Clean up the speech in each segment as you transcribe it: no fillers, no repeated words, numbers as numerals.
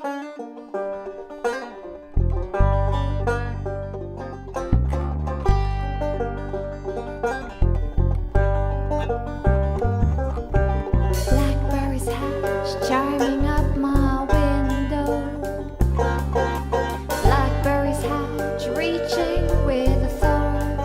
Blackberries hatch, chiming up my window. Blackberries hatch, reaching with a thorn.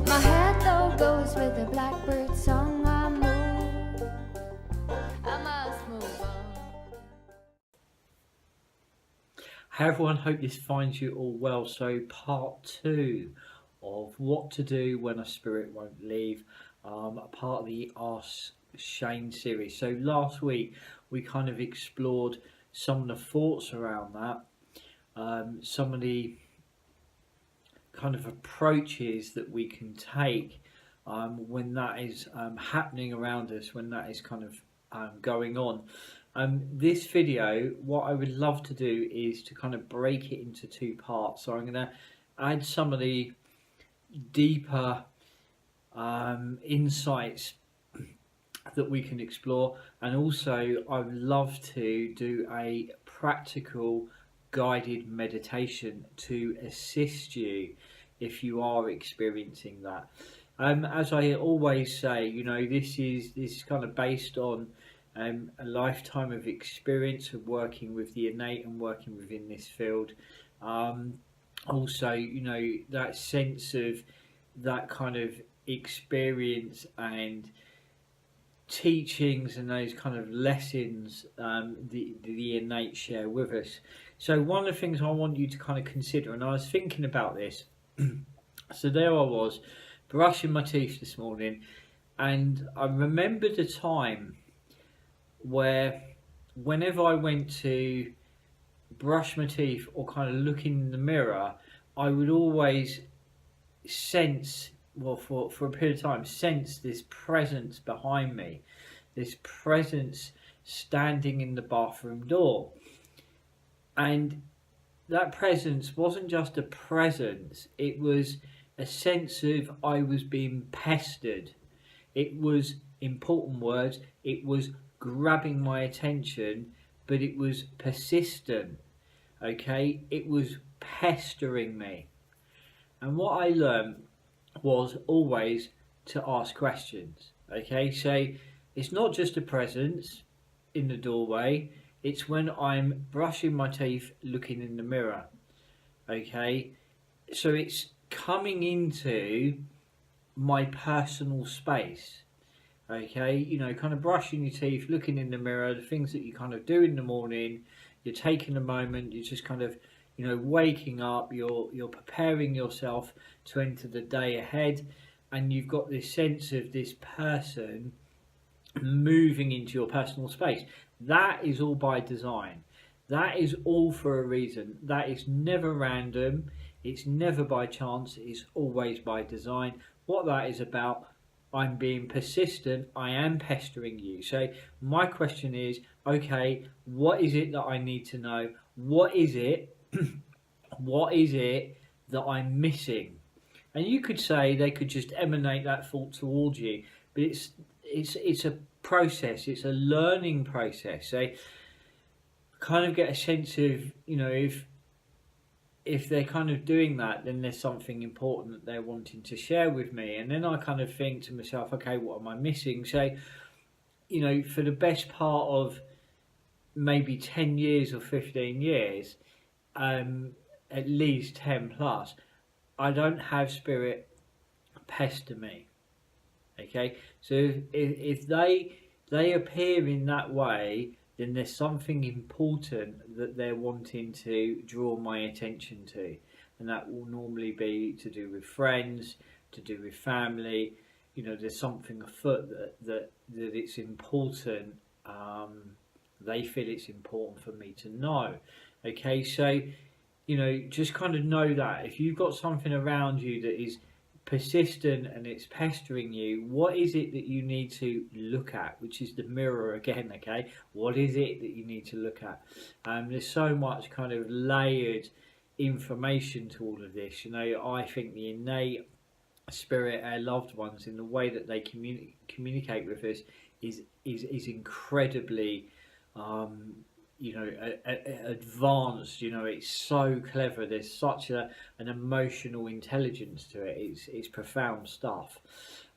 My head though goes with the blackbird song. I must move on. Hey everyone, hope this finds you all well. So part 2 of what to do when a spirit won't leave, a part of the Ask Shane series. So last week we kind of explored some of the thoughts around that, some of the kind of approaches that we can take when that is happening around us, when that is kind of going on. This video, what I would love to do is to kind of break it into 2 parts. So I'm going to add some of the deeper insights that we can explore, and also I would love to do a practical guided meditation to assist you if you are experiencing that. As I always say, you know, this is kind of based on a lifetime of experience of working with the innate and working within this field. Also, you know, that sense of that kind of experience and teachings and those kind of lessons the innate share with us. So one of the things I want you to kind of consider, and I was thinking about this, so there I was brushing my teeth this morning, and I remembered a time where whenever I went to brush my teeth or kind of look in the mirror, I would always sense, well, for a period of time, sense this presence behind me, this presence standing in the bathroom door. And that presence wasn't just a presence, it was a sense of I was being pestered. It was, important words, it was grabbing my attention, but it was persistent. Okay, it was pestering me. And what I learned was always to ask questions. Okay, so it's not just a presence in the doorway, it's when I'm brushing my teeth, looking in the mirror. Okay, so it's coming into my personal space. Okay, you know, kind of brushing your teeth, looking in the mirror, the things that you kind of do in the morning, you're taking a moment, you're just kind of, you know, waking up, you're preparing yourself to enter the day ahead, and you've got this sense of this person moving into your personal space. That is all by design. That is all for a reason. That is never random. It's never by chance. It's always by design. What that is about, I'm being persistent, I am pestering you. So my question is, okay, what is it that I need to know? What is it what is it that I'm missing? And you could say they could just emanate that thought towards you, but it's a process, it's a learning process. So kind of get a sense of, you know, if they're kind of doing that, then there's something important that they're wanting to share with me. And then I kind of think to myself, okay, what am I missing? So, you know, for the best part of maybe 10 years or 15 years, at least 10 plus, I don't have spirit pester me. Okay, so if they appear in that way, then there's something important that they're wanting to draw my attention to, and that will normally be to do with friends, to do with family. You know, there's something afoot that it's important. They feel it's important for me to know. Okay, so, you know, just kind of know that if you've got something around you that is persistent and it's pestering you, what is it that you need to look at? Which is the mirror again. Okay, what is it that you need to look at? There's so much kind of layered information to all of this. You know, I think the innate spirit, our loved ones, in the way that they communicate with us is incredibly advanced. It's so clever. There's such an emotional intelligence to it. It's profound stuff.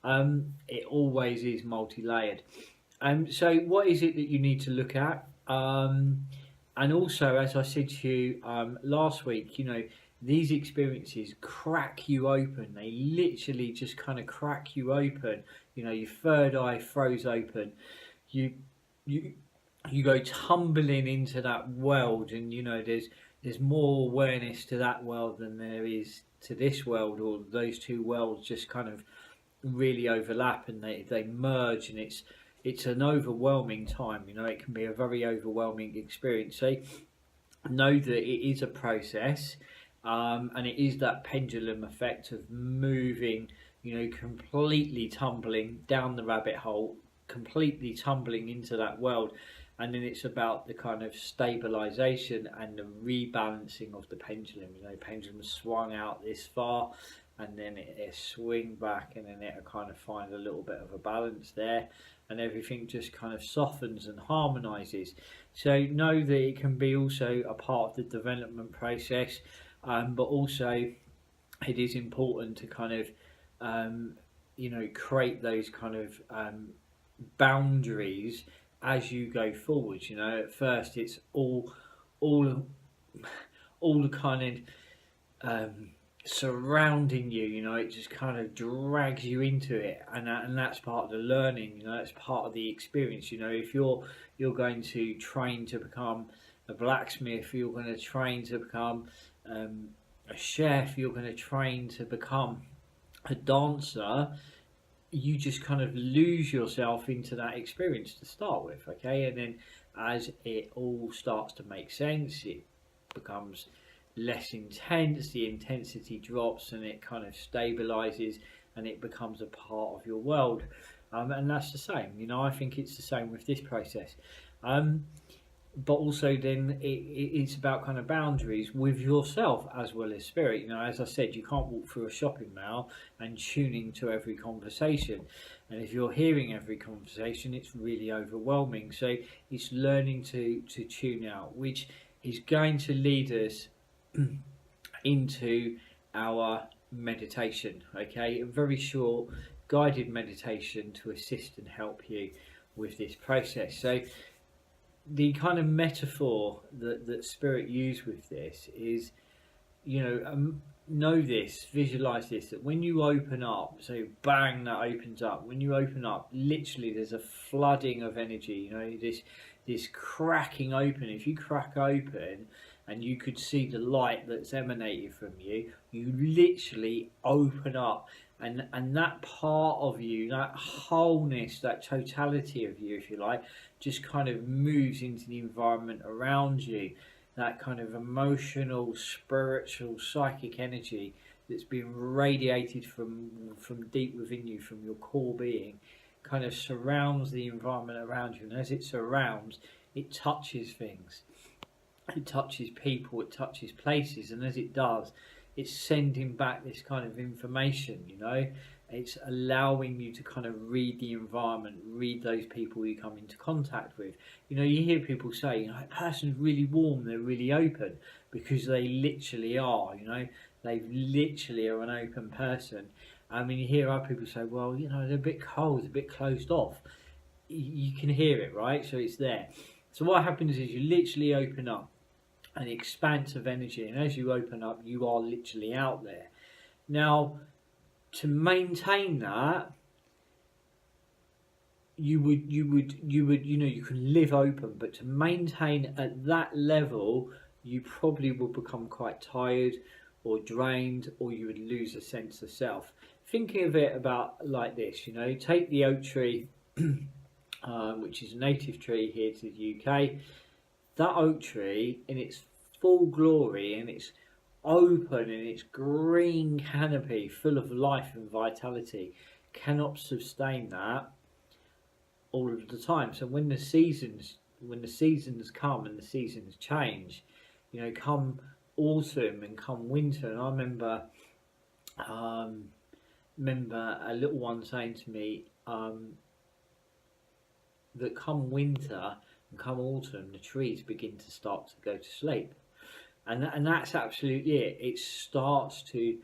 It always is multi-layered. So what is it that you need to look at? And also, as I said to you last week, these experiences crack you open. They literally just kind of crack you open. Your third eye throws open. You you you go tumbling into that world, and there's more awareness to that world than there is to this world, or those two worlds just kind of really overlap, and they merge, and it's an overwhelming time. It can be a very overwhelming experience. So know that it is a process, and it is that pendulum effect of moving, completely tumbling down the rabbit hole, completely tumbling into that world. And then it's about the kind of stabilization and the rebalancing of the pendulum. Pendulum swung out this far, and then it swing back, and then it'll kind of find a little bit of a balance there, and everything just kind of softens and harmonizes. So know that it can be also a part of the development process, but also it is important to kind of create those kind of boundaries as you go forward. At first it's all the kind of surrounding you. It just kind of drags you into it, and that's part of the learning. That's part of the experience. If you're going to train to become a blacksmith, you're going to train to become a chef, you're going to train to become a dancer, you just kind of lose yourself into that experience to start with, okay? And then as it all starts to make sense, it becomes less intense, the intensity drops, and it kind of stabilizes, and it becomes a part of your world. And that's the same. I think it's the same with this process. But also then it's about kind of boundaries with yourself as well as spirit. As I said, you can't walk through a shopping mall and tuning to every conversation, and if you're hearing every conversation, it's really overwhelming. So it's learning to tune out, which is going to lead us into our meditation. Okay, a very short guided meditation to assist and help you with this process. So the kind of metaphor that Spirit used with this is, know this, visualize this, that when you open up, so bang, that opens up. When you open up, literally there's a flooding of energy, this cracking open. If you crack open and you could see the light that's emanated from you, you literally open up. And that part of you, that wholeness, that totality of you, if you like, just kind of moves into the environment around you. That kind of emotional, spiritual, psychic energy that's been radiated from deep within you, from your core being, kind of surrounds the environment around you. And as it surrounds, it touches things. It touches people, it touches places, and as it does, it's sending back this kind of information. It's allowing you to kind of read the environment, read those people you come into contact with. You hear people say, a person's really warm, they're really open, because they literally are. They literally are an open person. You hear other people say, well, they're a bit cold, a bit closed off. You can hear it, right? So it's there. So what happens is you literally open up an expanse of energy, and as you open up, you are literally out there. Now, to maintain that, you can live open, but to maintain at that level, you probably will become quite tired or drained, or you would lose a sense of self. Thinking of it about like this, take the oak tree, which is a native tree here to the UK. That oak tree, in its full glory, and its open, and its green canopy full of life and vitality, cannot sustain that all of the time. So when the seasons come and the seasons change, come autumn and come winter, and I remember a little one saying to me that come winter, and come autumn, the trees begin to start to go to sleep. And that's absolutely it. It starts to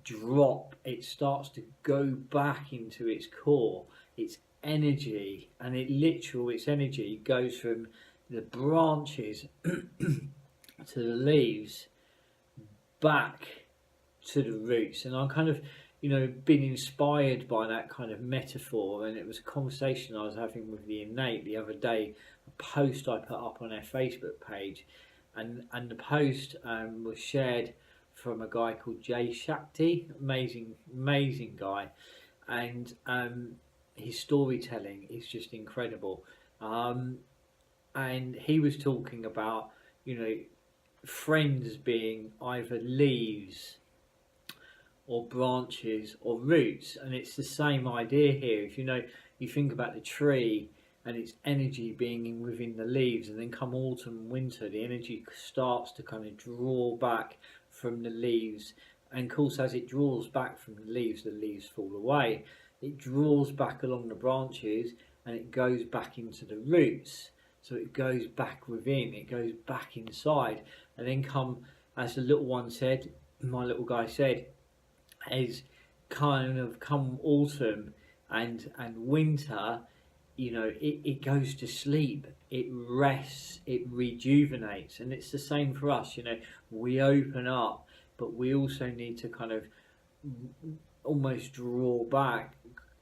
drop, it starts to go back into its core, its energy, and its energy goes from the branches to the leaves back to the roots. And I'm kind of, been inspired by that kind of metaphor. And it was a conversation I was having with the Innate the other day, a post I put up on our Facebook page, and the post was shared from a guy called Jay Shakti, amazing guy, and his storytelling is just incredible. And he was talking about, friends being either leaves or branches or roots, and it's the same idea here. If you think about the tree and its energy being within the leaves, and then come autumn and winter, the energy starts to kind of draw back from the leaves, and of course as it draws back from the leaves fall away. It draws back along the branches and it goes back into the roots, so it goes back within, it goes back inside, and then as the little one said, my little guy said, is kind of come autumn and winter, it goes to sleep, it rests, it rejuvenates. And it's the same for us. We open up, but we also need to kind of almost draw back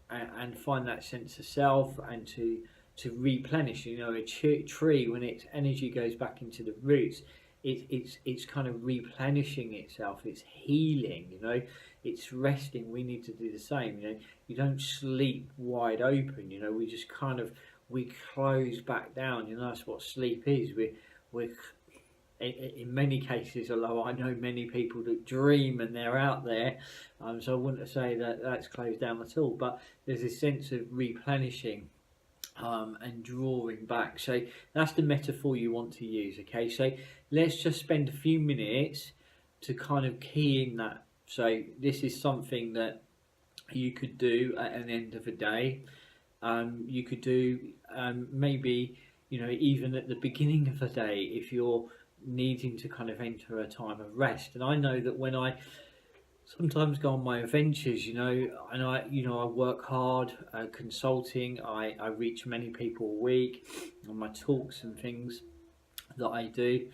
and find that sense of self, and to replenish. A tree, when its energy goes back into the roots, it's kind of replenishing itself, it's healing, it's resting. We need to do the same. You don't sleep wide open, we just we close back down. That's what sleep is. We're in many cases, although I know many people that dream and they're out there, so I wouldn't say that that's closed down at all, but there's a sense of replenishing and drawing back. So that's the metaphor you want to use. Okay, so let's just spend a few minutes to kind of key in that. So this is something that you could do at an end of a day. You could do maybe, even at the beginning of the day, if you're needing to kind of enter a time of rest. And I know that when I sometimes go on my adventures, and I work hard consulting. I reach many people a week on my talks and things that I do.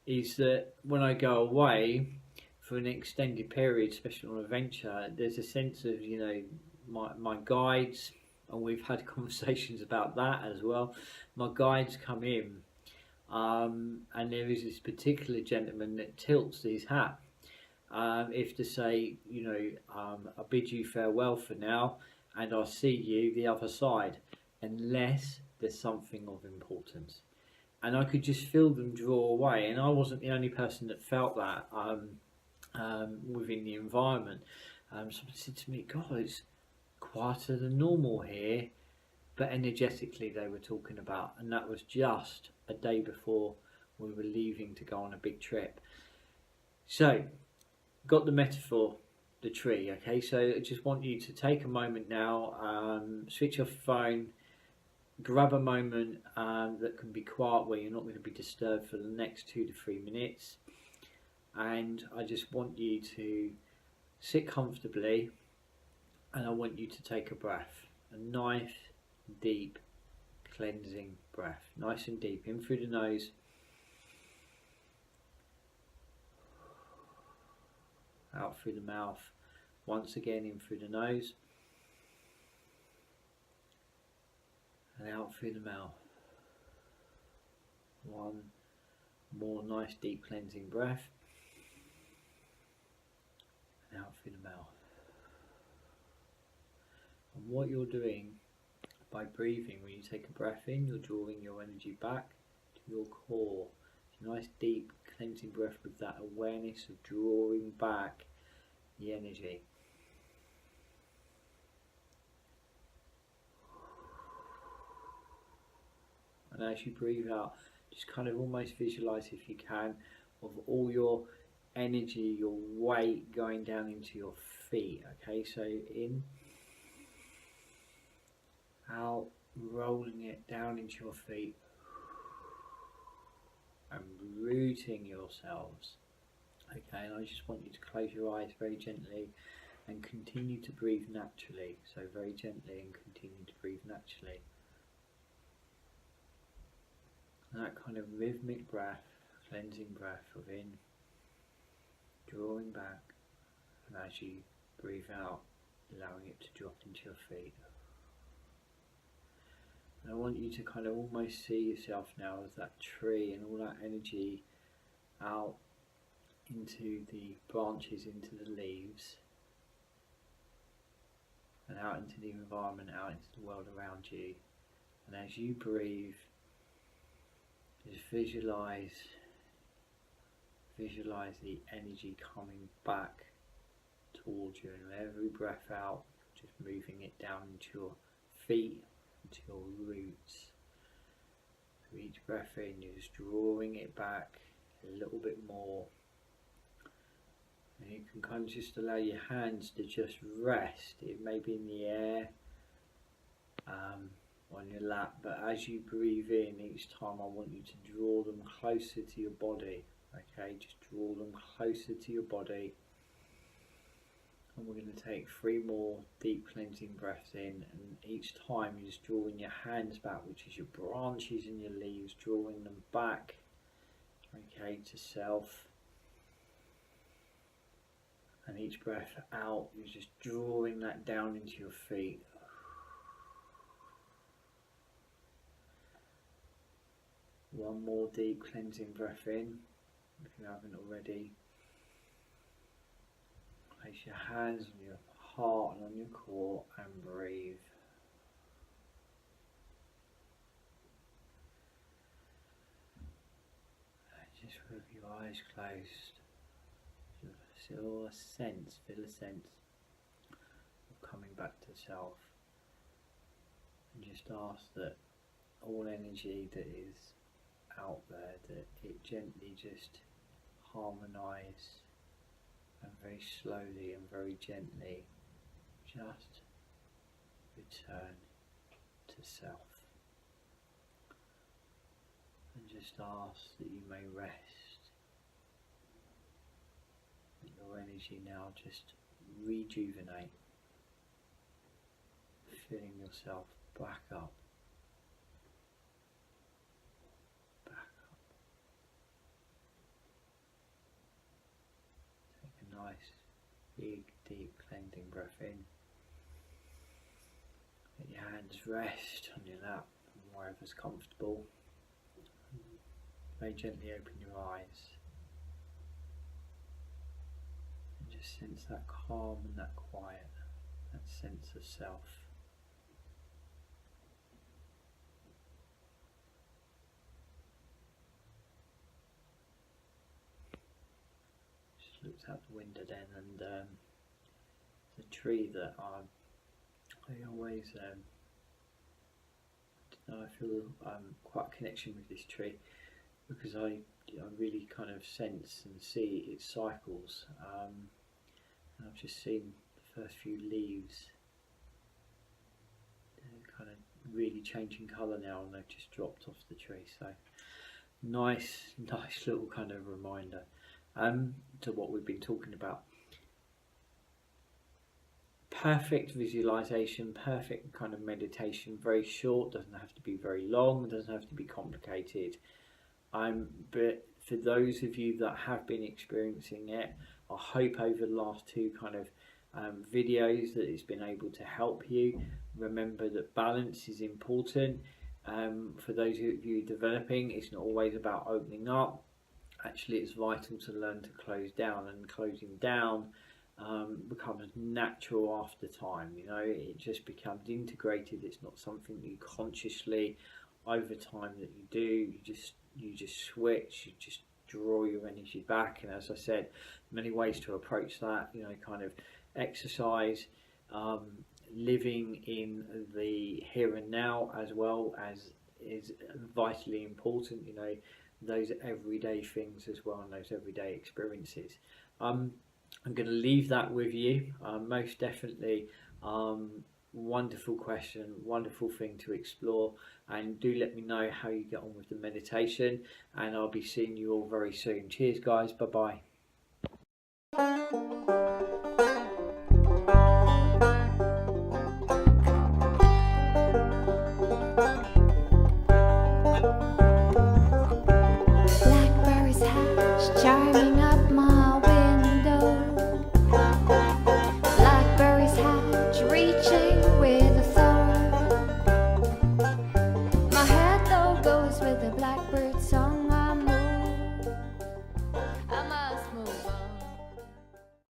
Is that when I go away for an extended period, especially on an adventure, there's a sense of my guides, and we've had conversations about that as well. My guides come in, and there is this particular gentleman that tilts his hat. If to say, I bid you farewell for now, and I'll see you the other side, unless there's something of importance. And I could just feel them draw away, and I wasn't the only person that felt that within the environment. Someone said to me, God, it's quieter than normal here, but energetically they were talking about, and that was just a day before we were leaving to go on a big trip. So got the metaphor, the tree. Okay, so I just want you to take a moment now, switch off your phone, grab a moment that can be quiet, where you're not going to be disturbed for the next 2 to 3 minutes, and I just want you to sit comfortably, and I want you to take a breath, a nice deep cleansing breath, nice and deep, in through the nose, out through the mouth. Once again, in through the nose and out through the mouth. One more nice deep cleansing breath and out through the mouth. And what you're doing by breathing, when you take a breath in, you're drawing your energy back to your core. It's a nice deep cleansing breath with that awareness of drawing back the energy. And as you breathe out, just kind of almost visualize, if you can, of all your energy, your weight going down into your feet. Okay, so in, out, rolling it down into your feet. rooting yourselves. Okay, and I just want you to close your eyes very gently and continue to breathe naturally. So very gently and continue to breathe naturally. And that kind of rhythmic breath, cleansing breath of in, drawing back, and as you breathe out, allowing it to drop into your feet. And I want you to kind of almost see yourself now as that tree and all that energy out into the branches, into the leaves, and out into the environment, out into the world around you. And as you breathe, just visualize the energy coming back towards you, and every breath out, just moving it down into your feet, into your roots. So each breath in, you're just drawing it back a little bit more. And you can kind of just allow your hands to just rest. It may be in the air, on your lap, but as you breathe in each time, I want you to draw them closer to your body. Okay, just draw them closer to your body. And we're going to take 3 more deep cleansing breaths in, and each time you're just drawing your hands back, which is your branches and your leaves, drawing them back, okay, to self. And each breath out, you're just drawing that down into your feet. One more deep cleansing breath in, if you haven't already. Place your hands on your heart and on your core and breathe. And just with your eyes closed, feel a sense of coming back to self. And just ask that all energy that is out there, that it gently just harmonise, and very slowly and very gently just return to self. And just ask that you may rest, that your energy now just rejuvenate, filling yourself back up. Nice, big, deep cleansing breath in. Let your hands rest on your lap, wherever's comfortable. Very gently open your eyes. And just sense that calm and that quiet, that sense of self. Looked out the window then, and the tree that I always I feel quite a connection with this tree, because I really kind of sense and see its cycles, and I've just seen the first few leaves kind of really changing colour now, and they've just dropped off the tree. So nice little kind of reminder to what we've been talking about. Perfect visualization, perfect kind of meditation, very short, doesn't have to be very long, doesn't have to be complicated. But for those of you that have been experiencing it, I hope over the last 2 kind of videos that it's been able to help you. Remember that balance is important. For those of you developing, it's not always about opening up. Actually, it's vital to learn to close down, and closing down becomes natural after time. You know, it just becomes integrated. It's not something you consciously over time that you do. You just switch. You just draw your energy back. And as I said, many ways to approach that. You know, kind of exercise, living in the here and now as well as is vitally important. You know, those everyday things as well, and those everyday experiences. I'm going to leave that with you. Most definitely Wonderful question, wonderful thing to explore, and do let me know how you get on with the meditation, and I'll be seeing you all very soon. Cheers guys, bye bye.